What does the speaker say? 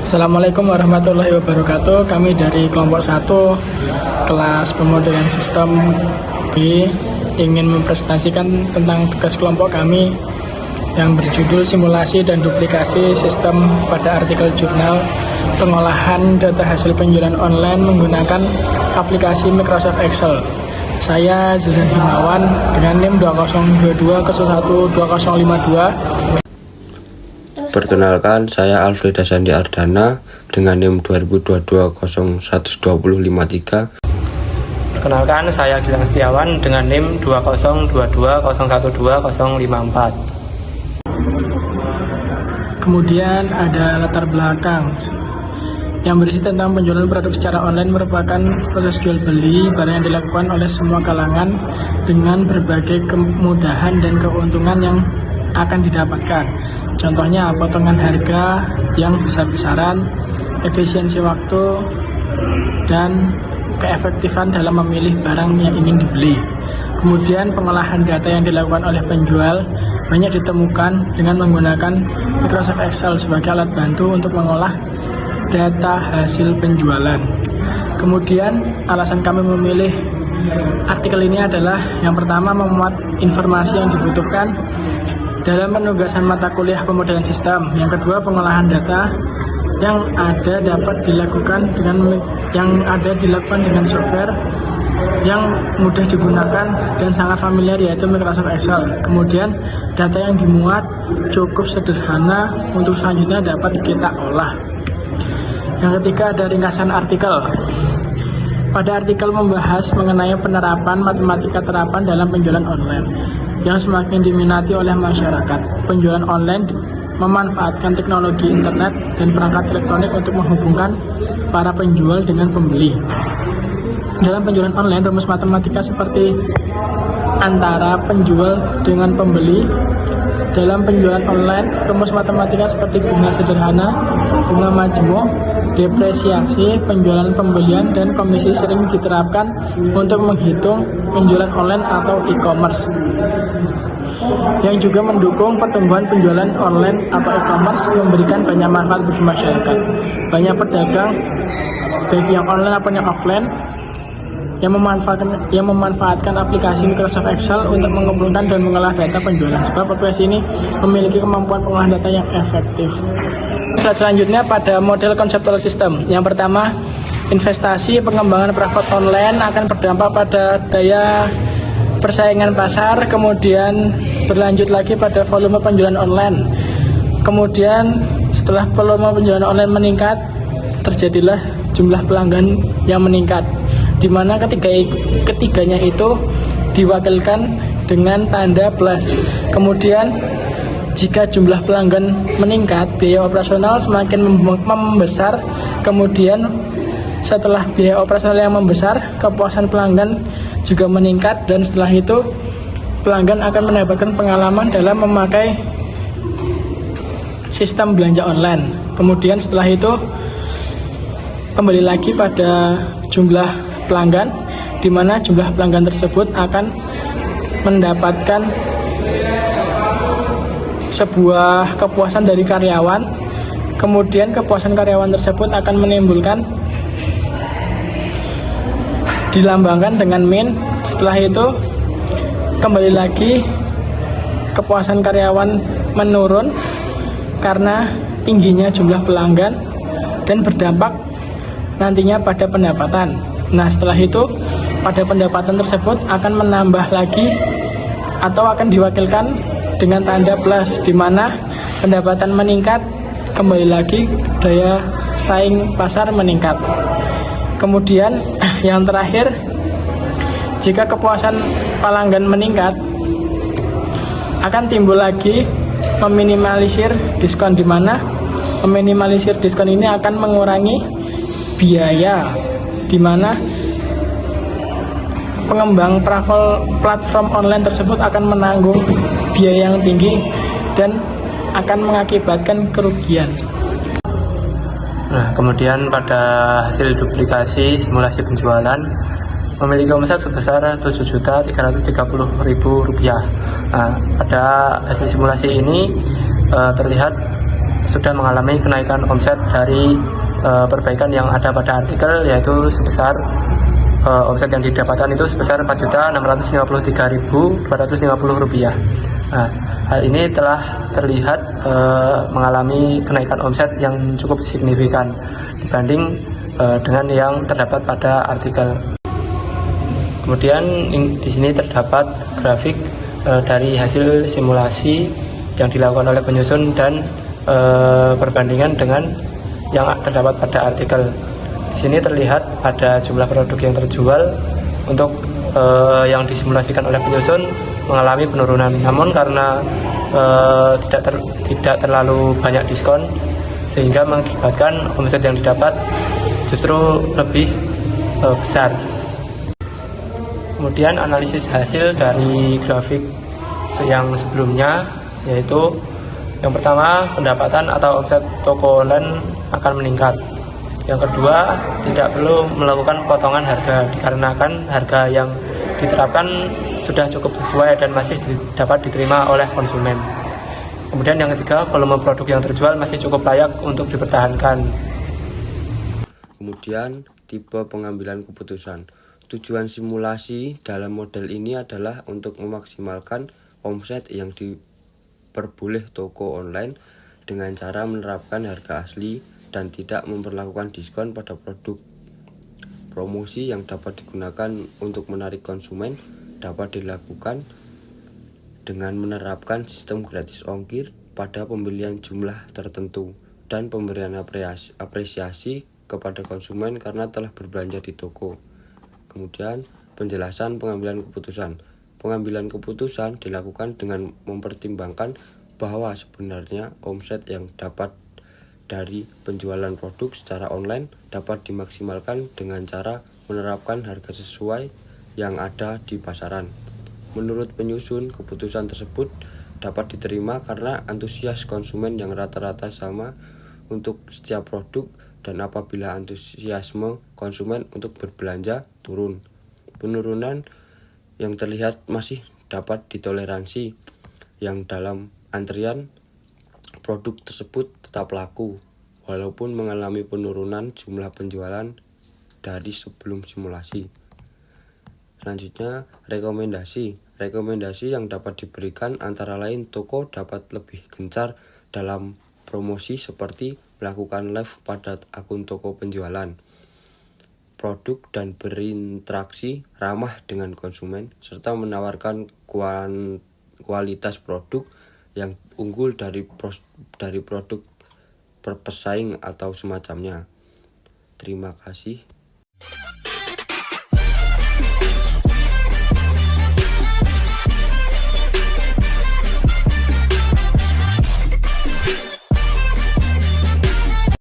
Assalamualaikum warahmatullahi wabarakatuh. Kami dari kelompok 1 kelas pemodelan sistem B ingin mempresentasikan tentang tugas kelompok kami yang berjudul simulasi dan duplikasi sistem pada artikel jurnal pengolahan data hasil penjualan online menggunakan aplikasi Microsoft Excel. Saya Zazan Himawan dengan NIM 2022012052. Perkenalkan, saya Alfreda Sandi Ardana dengan NIM 2022-012053. Perkenalkan, saya Gilang Setiawan dengan NIM 2022-012054. Kemudian ada latar belakang yang berisi tentang penjualan produk secara online merupakan proses jual beli barang yang dilakukan oleh semua kalangan dengan berbagai kemudahan dan keuntungan yang akan didapatkan. Contohnya potongan harga yang besar-besaran, efisiensi waktu, dan keefektifan dalam memilih barang yang ingin dibeli. Kemudian pengolahan data yang dilakukan oleh penjual banyak ditemukan dengan menggunakan Microsoft Excel sebagai alat bantu untuk mengolah data hasil penjualan. Kemudian alasan kami memilih artikel ini adalah yang pertama, memuat informasi yang dibutuhkan dalam penugasan mata kuliah pemodelan sistem. Yang kedua, pengolahan data yang ada dapat dilakukan dengan software yang mudah digunakan dan sangat familiar, yaitu Microsoft Excel. Kemudian data yang dimuat cukup sederhana untuk selanjutnya dapat kita olah. Yang ketiga, ada ringkasan artikel. Pada artikel membahas mengenai penerapan matematika terapan dalam penjualan online yang semakin diminati oleh masyarakat. Penjualan online memanfaatkan teknologi internet dan perangkat elektronik untuk menghubungkan para penjual dengan pembeli. Dalam penjualan online, rumus matematika seperti antara penjual dengan pembeli. Dalam penjualan online, rumus matematika seperti bunga sederhana, bunga majmuk, depresiasi, penjualan pembelian, dan komisi sering diterapkan untuk menghitung penjualan online atau e-commerce, yang juga mendukung pertumbuhan penjualan online atau e-commerce, memberikan banyak manfaat bagi masyarakat. Banyak pedagang, baik yang online maupun yang offline, yang memanfaatkan aplikasi Microsoft Excel untuk mengumpulkan dan mengolah data penjualan, sebab aplikasi ini memiliki kemampuan pengolahan data yang efektif. Selanjutnya pada model konseptual sistem. Yang pertama, investasi pengembangan profit online akan berdampak pada daya persaingan pasar, kemudian berlanjut lagi pada volume penjualan online. Kemudian setelah volume penjualan online meningkat, terjadilah jumlah pelanggan yang meningkat, di mana ketiganya itu diwakilkan dengan tanda plus. Kemudian jika jumlah pelanggan meningkat, biaya operasional semakin membesar. Kemudian setelah biaya operasional yang membesar, kepuasan pelanggan juga meningkat, dan setelah itu pelanggan akan mendapatkan pengalaman dalam memakai sistem belanja online. Kemudian setelah itu kembali lagi pada jumlah pelanggan, di mana jumlah pelanggan tersebut akan mendapatkan sebuah kepuasan dari karyawan. Kemudian kepuasan karyawan tersebut akan menimbulkan, dilambangkan dengan min. Setelah itu kembali lagi kepuasan karyawan menurun karena tingginya jumlah pelanggan dan berdampak nantinya pada pendapatan. Nah, setelah itu pada pendapatan tersebut akan menambah lagi atau akan diwakilkan dengan tanda plus, di mana pendapatan meningkat, kembali lagi daya saing pasar meningkat. Kemudian yang terakhir, jika kepuasan pelanggan meningkat, akan timbul lagi meminimalisir diskon, di mana meminimalisir diskon ini akan mengurangi biaya, di mana pengembang platform online tersebut akan menanggung biaya yang tinggi dan akan mengakibatkan kerugian. Nah, kemudian pada hasil duplikasi simulasi penjualan memiliki omset sebesar Rp7.330.000. Nah, pada hasil simulasi ini terlihat sudah mengalami kenaikan omset dari perbaikan yang ada pada artikel, yaitu sebesar omset yang didapatkan itu sebesar Rp4.653.250. Nah, hal ini telah terlihat mengalami kenaikan omset yang cukup signifikan dibanding dengan yang terdapat pada artikel. Kemudian di sini terdapat grafik dari hasil simulasi yang dilakukan oleh penyusun dan perbandingan dengan yang terdapat pada artikel. Di sini terlihat ada jumlah produk yang terjual untuk yang disimulasikan oleh penyusun mengalami penurunan. Namun karena tidak terlalu banyak diskon, sehingga mengakibatkan omset yang didapat justru lebih besar. Kemudian analisis hasil dari grafik yang sebelumnya, yaitu yang pertama, pendapatan atau omset toko online akan meningkat. Yang kedua, tidak perlu melakukan potongan harga dikarenakan harga yang diterapkan sudah cukup sesuai dan masih dapat diterima oleh konsumen. Kemudian yang ketiga, volume produk yang terjual masih cukup layak untuk dipertahankan. Kemudian tipe pengambilan keputusan. Tujuan simulasi dalam model ini adalah untuk memaksimalkan omset yang diperboleh toko online dengan cara menerapkan harga asli dan tidak memperlakukan diskon pada produk. Promosi yang dapat digunakan untuk menarik konsumen dapat dilakukan dengan menerapkan sistem gratis ongkir pada pembelian jumlah tertentu dan pemberian apresiasi kepada konsumen karena telah berbelanja di toko. Kemudian penjelasan pengambilan keputusan. Pengambilan keputusan dilakukan dengan mempertimbangkan bahwa sebenarnya omset yang dapat dari penjualan produk secara online dapat dimaksimalkan dengan cara menerapkan harga sesuai yang ada di pasaran. Menurut penyusun, keputusan tersebut dapat diterima karena antusias konsumen yang rata-rata sama untuk setiap produk dan apabila antusiasme konsumen untuk berbelanja turun. Penurunan yang terlihat masih dapat ditoleransi yang dalam antrian produk tersebut tetap laku walaupun mengalami penurunan jumlah penjualan dari sebelum simulasi. Selanjutnya, rekomendasi. Rekomendasi yang dapat diberikan antara lain toko dapat lebih gencar dalam promosi seperti melakukan live pada akun toko penjualan produk dan berinteraksi ramah dengan konsumen serta menawarkan kualitas produk yang unggul dari produk berpesaing atau semacamnya. Terima kasih.